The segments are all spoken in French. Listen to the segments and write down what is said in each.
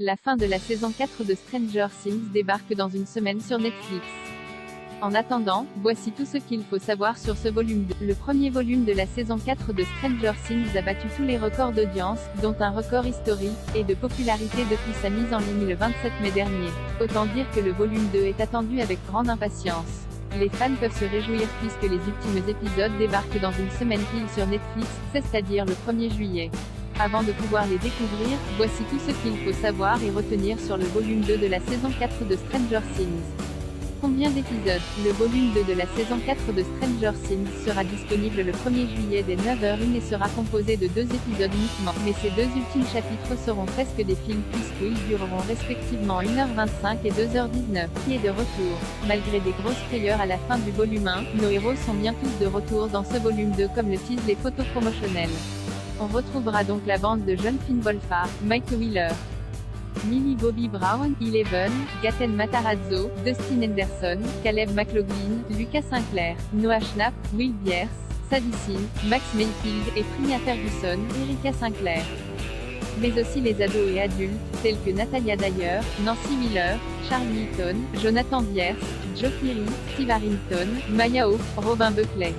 La fin de la saison 4 de Stranger Things débarque dans une semaine sur Netflix. En attendant, voici tout ce qu'il faut savoir sur ce volume 2. Le premier volume de la saison 4 de Stranger Things a battu tous les records d'audience, dont un record historique, et de popularité depuis sa mise en ligne le 27 mai dernier. Autant dire que le volume 2 est attendu avec grande impatience. Les fans peuvent se réjouir puisque les ultimes épisodes débarquent dans une semaine pile sur Netflix, c'est-à-dire le 1er juillet. Avant de pouvoir les découvrir, voici tout ce qu'il faut savoir et retenir sur le volume 2 de la saison 4 de Stranger Things. Combien d'épisodes? Le volume 2 de la saison 4 de Stranger Things sera disponible le 1er juillet dès 9h01 et sera composé de 2 épisodes uniquement, mais ces 2 ultimes chapitres seront presque des films puisqu'ils dureront respectivement 1h25 et 2h19, qui est de retour. Malgré des grosses frayeurs à la fin du volume 1, nos héros sont bien tous de retour dans ce volume 2 comme le teasent les photos promotionnelles. On retrouvera donc la bande de jeunes Finn Wolfhard, Mike Wheeler, Millie Bobby Brown, Eleven, Gaten Matarazzo, Dustin Henderson, Caleb McLaughlin, Lucas Sinclair, Noah Schnapp, Will Byers, Sadie Sink, Max Mayfield et Priya Ferguson, Erika Sinclair. Mais aussi les ados et adultes, tels que Natalia Dyer, Nancy Wheeler, Charlie Eaton, Jonathan Byers, Joe Keery, Steve Harrington, Maya Hawke, Robin Buckley,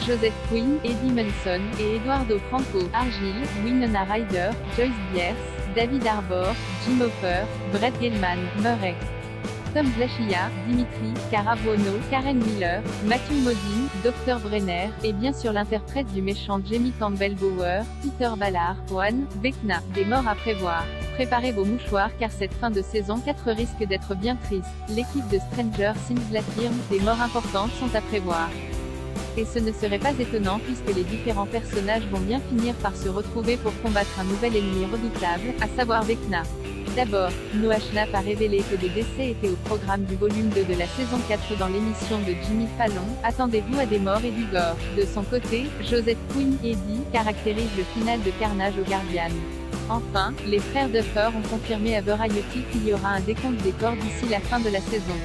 Joseph Quinn, Eddie Munson, et Eduardo Franco, Argyle, Winona Ryder, Joyce Byers, David Harbour, Jim Hopper, Brett Gelman, Murray, Tom Zlachia, Dimitri, Cara Buono, Karen Miller, Matthew Modine, Dr Brenner, et bien sûr l'interprète du méchant Jamie Campbell Bower, Peter Ballard, Juan, Vecna. Des morts à prévoir. Préparez vos mouchoirs car cette fin de saison 4 risque d'être bien triste. L'équipe de Stranger Things l'affirme, des morts importantes sont à prévoir. Et ce ne serait pas étonnant puisque les différents personnages vont bien finir par se retrouver pour combattre un nouvel ennemi redoutable, à savoir Vecna. D'abord, Noah Schnapp a révélé que des décès étaient au programme du volume 2 de la saison 4 dans l'émission de Jimmy Fallon. Attendez-vous à des morts et du gore. De son côté, Joseph Quinn, Eddie, caractérise le final de Carnage au Guardian. Enfin, les frères Duffer ont confirmé à Variety qu'il y aura un décompte des corps d'ici la fin de la saison.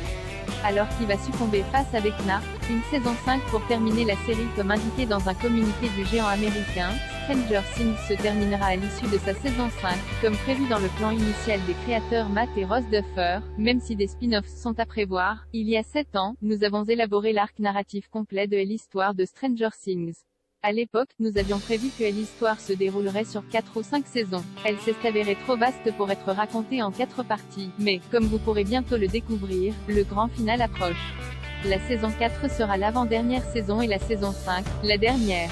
Alors qui va succomber face à Vecna? Une saison 5 pour terminer la série comme indiqué dans un communiqué du géant américain. Stranger Things se terminera à l'issue de sa saison 5, comme prévu dans le plan initial des créateurs Matt et Ross Duffer, même si des spin-offs sont à prévoir. Il y a 7 ans, nous avons élaboré l'arc narratif complet de l'histoire de Stranger Things. À l'époque, nous avions prévu que l'histoire se déroulerait sur 4 ou 5 saisons. Elle s'est avérée trop vaste pour être racontée en 4 parties, mais, comme vous pourrez bientôt le découvrir, le grand final approche. La saison 4 sera l'avant-dernière saison et la saison 5, la dernière.